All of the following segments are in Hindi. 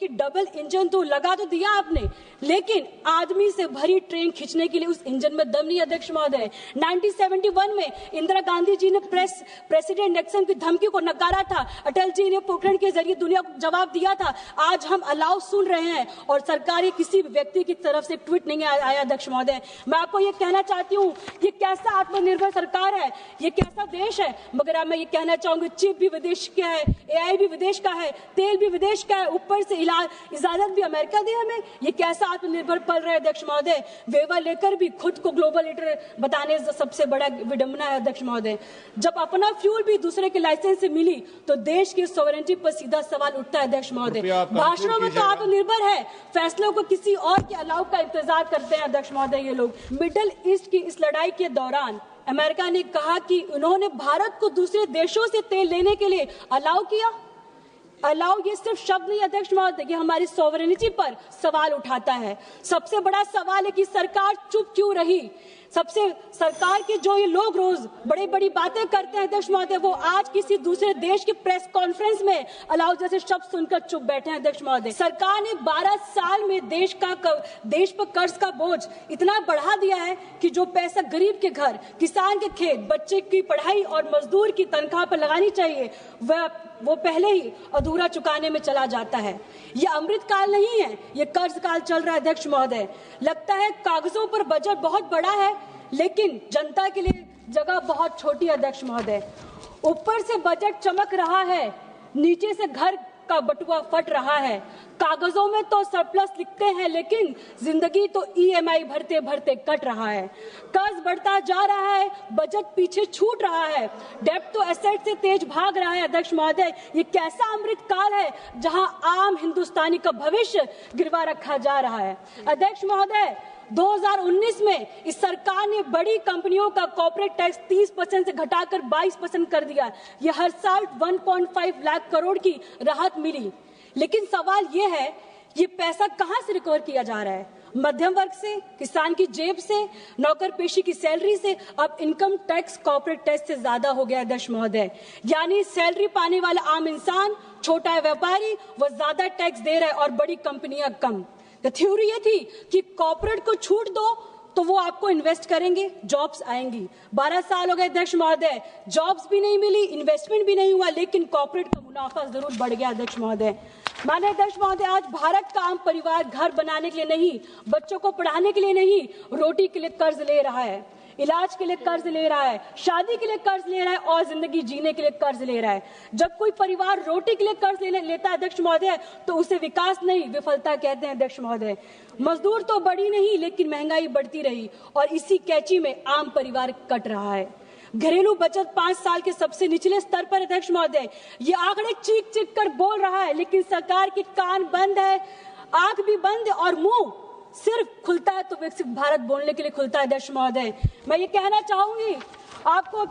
कि डबल इंजन तो लगा तो दिया आपने, लेकिन आदमी से भरी ट्रेन खींचने के लिए उस इंजन में दम नहीं। अध्यक्ष महोदय, 1971 में इंदिरा गांधी जी ने प्रेसिडेंट निक्सन की धमकी को नकारा था, अटल जी ने पोखरण के जरिए दुनिया को जवाब दिया था। आज हम अलाव सुन रहे हैं और सरकार ये किसी व्यक्ति की तरफ से ट्वीट नहीं आया। अध्यक्ष महोदय, मैं आपको ये कहना चाहती हूँ, ये कैसा आत्मनिर्भर सरकार है, ये कैसा देश है। मगर मैं ये कहना चाहूंगी, चिप भी विदेश का है, AI भी विदेश का है, तेल भी विदेश का है, ऊपर से इजाजत भी अमेरिका दी हमें। ये कैसा आत्मनिर्भर पल रहे हैं अध्यक्ष महोदय। वेवा लेकर भी खुद को ग्लोबल लीडर बताने से सबसे बड़ा विडंबना है अध्यक्ष महोदय। जब अपना फ्यूल भी दूसरे के लाइसेंस से मिली तो देश की सॉवरेनिटी पर सीधा सवाल उठता है अध्यक्ष महोदय। भाषणों में तो आत्मनिर्भर है, फैसलों को किसी और के अलाव का इंतजार करते हैं अध्यक्ष महोदय। ये लोग मिडिल ईस्ट की इस लड़ाई के दौरान अमेरिका ने कहा कि उन्होंने भारत को दूसरे देशों से तेल लेने के लिए अलाउ किया। अलाउ ये सिर्फ शब्द नहीं अध्यक्ष महोदय, ये हमारी सॉवरेनिटी पर सवाल उठाता है। सबसे बड़ा सवाल है कि सरकार चुप क्यों रही। सरकार के जो ये लोग रोज बड़ी बड़ी बातें करते हैं अध्यक्ष महोदय, वो आज किसी दूसरे देश की प्रेस कॉन्फ्रेंस में अलाउ जैसे शब्द सुनकर चुप बैठे हैं अध्यक्ष महोदय। सरकार ने 12 साल में देश पर कर्ज का बोझ इतना बढ़ा दिया है कि जो पैसा गरीब के घर, किसान के खेत, बच्चे की पढ़ाई और मजदूर की तनख्वाह पर लगानी चाहिए वो पहले ही अधूरा चुकाने में चला जाता है। ये अमृत काल नहीं है, ये कर्ज काल चल रहा है अध्यक्ष महोदय। लगता है कागजों पर बजट बहुत बड़ा है, लेकिन जनता के लिए जगह बहुत छोटी है अध्यक्ष महोदय। ऊपर से बजट चमक रहा है, नीचे से घर का बटुआ फट रहा है। कागजों में तो सरप्लस लिखते हैं, लेकिन जिंदगी तो EMI भरते भरते कट रहा है। कर्ज बढ़ता जा रहा है, बजट पीछे छूट रहा है, डेब्ट तो एसेट से तेज भाग रहा है अध्यक्ष महोदय। ये कैसा अमृत काल है जहां आम हिंदुस्तानी का भविष्य गिरवा रखा जा रहा है। अध्यक्ष महोदय, 2019 में इस सरकार ने बड़ी कंपनियों का कॉर्पोरेट टैक्स 30% से घटाकर 22% कर दिया। ये हर साल 1.5 लाख करोड़ की राहत मिली, लेकिन सवाल ये है, ये पैसा कहां से रिकवर किया जा रहा है? मध्यम वर्ग से, किसान की जेब से, नौकर पेशी की सैलरी से। अब इनकम टैक्स कॉर्पोरेट टैक्स से ज्यादा हो गया अध्यक्ष महोदय। यानी सैलरी पाने वाला आम इंसान, छोटा व्यापारी, वो ज्यादा टैक्स दे रहा है और बड़ी कंपनियां कम। तो थ्योरी ये थी कि कॉर्पोरेट को छूट दो तो वो आपको इन्वेस्ट करेंगे, जॉब्स आएंगी। 12 साल हो गए अध्यक्ष महोदय, जॉब्स भी नहीं मिली, इन्वेस्टमेंट भी नहीं हुआ, लेकिन कॉर्पोरेट का मुनाफा जरूर बढ़ गया अध्यक्ष महोदय। माननीय अध्यक्ष महोदय, आज भारत का आम परिवार घर बनाने के लिए नहीं, बच्चों को पढ़ाने के लिए नहीं, रोटी के लिए कर्ज ले रहा है, इलाज के लिए कर्ज ले रहा है, शादी के लिए कर्ज ले रहा है और जिंदगी जीने के लिए कर्ज ले रहा है। जब कोई परिवार रोटी के लिए कर्ज लेता है अध्यक्ष महोदय, तो उसे विकास नहीं, विफलता कहते हैं अध्यक्ष महोदय। मजदूर तो बढ़ी नहीं, लेकिन महंगाई बढ़ती रही और इसी कैची में आम परिवार कट रहा है। घरेलू बचत 5 साल के सबसे निचले स्तर पर अध्यक्ष महोदय। ये आंकड़े चीख चीख कर बोल रहा है, लेकिन सरकार के कान बंद है, आंख भी बंद है और मुंह सिर्फ खुलता है तो विकसित भारत बोलने के लिए खुलता है अध्यक्ष महोदय। मैं ये कहना चाहूंगी आपको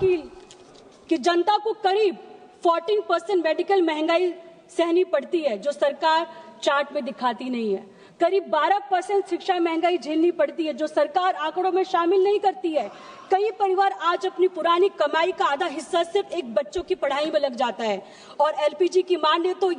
कि जनता को करीब 14% मेडिकल महंगाई सहनी पड़ती है, जो सरकार चार्ट में दिखाती नहीं है। करीब 12% शिक्षा महंगाई झेलनी पड़ती है, जो सरकार आंकड़ों में शामिल नहीं करती है। कई परिवार आज अपनी पुरानी कमाई का आधा हिस्सा सिर्फ एक बच्चों की पढ़ाई में लग जाता है और LPG की मांग ने तो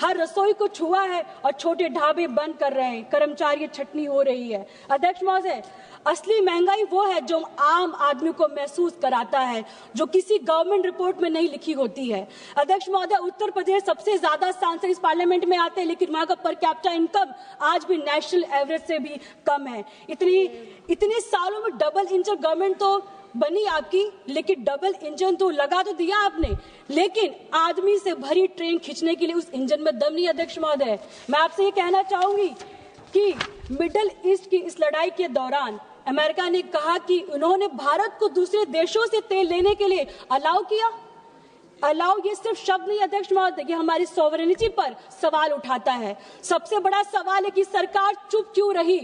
हर रसोई को छुआ है और छोटे ढाबे बंद कर रहे हैं, कर्मचारी छटनी हो रही है। अध्यक्ष महोदय, असली महंगाई वो है जो आम आदमी को महसूस कराता है, जो किसी गवर्नमेंट रिपोर्ट में नहीं लिखी होती है। अध्यक्ष महोदय, उत्तर प्रदेश सबसे ज्यादा सांसद इस पार्लियामेंट में आते हैं, लेकिन वहां का पर कैपिटा इनकम आज भी नेशनल एवरेज से भी कम है। इतने सालों में डबल इंजन गवर्नमेंट तो बनी आपकी, लेकिन डबल इंजन तो लगा तो दिया आपने, लेकिन आदमी से भरी ट्रेन खींचने के लिए उस इंजन में दम नहीं। अध्यक्ष महोदय, मैं आपसे ये कहना चाहूंगी कि मिडिल ईस्ट की इस लड़ाई के दौरान अमेरिका ने कहा कि उन्होंने भारत को दूसरे देशों से तेल लेने के लिए अलाउ किया। अलाउ ये सिर्फ शब्द नहीं अध्यक्ष महोदय, ये हमारी सॉवरेनिटी पर सवाल उठाता है। सबसे बड़ा सवाल है कि सरकार चुप क्यों रही।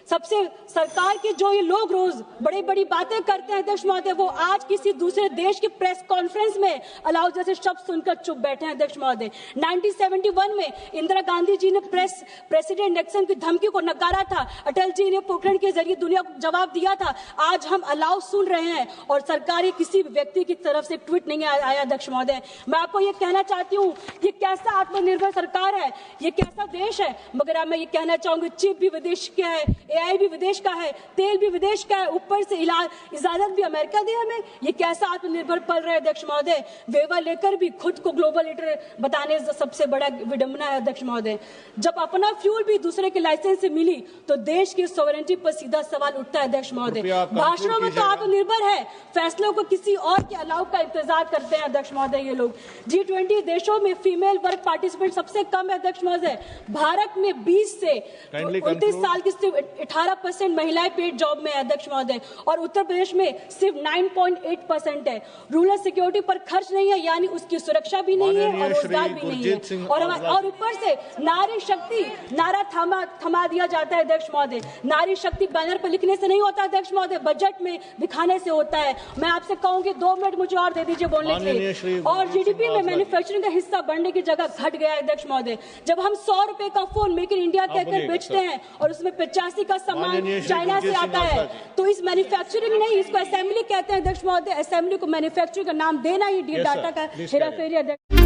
सबसे सरकार के जो ये लोग रोज बड़ी बड़ी बातें करते हैं अध्यक्ष महोदय, वो आज किसी दूसरे देश की प्रेस कॉन्फ्रेंस में अलाउ जैसे शब्द सुनकर चुप बैठे हैं अध्यक्ष महोदय। 1971 में इंदिरा गांधी जी ने प्रेसिडेंट निक्सन की धमकी को नकारा था, अटल जी ने पोखरण के जरिए दुनिया को जवाब दिया था। आज हम अलाउ सुन रहे हैं और सरकारी किसी व्यक्ति की तरफ से ट्वीट नहीं आया अध्यक्ष महोदय। मैं आपको ये कहना चाहती हूँ, ये कैसा आत्मनिर्भर सरकार है, ये कैसा देश है। मगर मैं ये कहना चाहूंगी, चिप भी विदेश का है, AI भी विदेश का है, तेल भी विदेश का है, ऊपर से इजाजत भी अमेरिका दे हमें। ये कैसा आत्मनिर्भर पल रहे अध्यक्ष महोदय। वेवर लेकर भी खुद को ग्लोबल लीडर बताने से सबसे बड़ा विडंबना है अध्यक्ष महोदय। जब अपना फ्यूल भी दूसरे के लाइसेंस से मिली तो देश की सॉवरेनिटी पर सीधा सवाल उठता है अध्यक्ष महोदय। भाषणों में तो आत्मनिर्भर है, फैसलों को किसी और के अलाव का इंतजार करते हैं अध्यक्ष महोदय। ये लोग G20 देशों में फीमेल वर्क पार्टिसिपेट सबसे कम है अध्यक्ष महोदय। भारत में 20 से 29 साल की सिर्फ 18% महिलाएं पेड जॉब में है अध्यक्ष महोदय, और उत्तर प्रदेश में सिर्फ 9.8% है। रूरल सिक्योरिटी पर खर्च नहीं है, यानी उसकी सुरक्षा भी नहीं है और रोजगार भी नहीं है। और ऊपर से नारी शक्ति नारा थमा दिया जाता है अध्यक्ष महोदय। नारी शक्ति बैनर पर लिखने से नहीं होता अध्यक्ष महोदय, बजट में दिखाने से होता है। मैं आपसे कहूंगी 2 मिनट मुझे और दे दीजिए बोलने के लिए। और GDP में मैन्युफैक्चरिंग का हिस्सा बढ़ने की जगह घट गया है अध्यक्ष महोदय। जब हम 100 रुपए का फोन मेक इन इंडिया कहकर बेचते हैं और उसमें 85 का सामान चाइना से आता है, तो इस मैन्युफैक्चरिंग नहीं, इसको असेंबली कहते हैं अध्यक्ष महोदय। असेंबली को मैन्युफैक्चरिंग का नाम देना ही डाटा का हेराफेरी अध्यक्ष।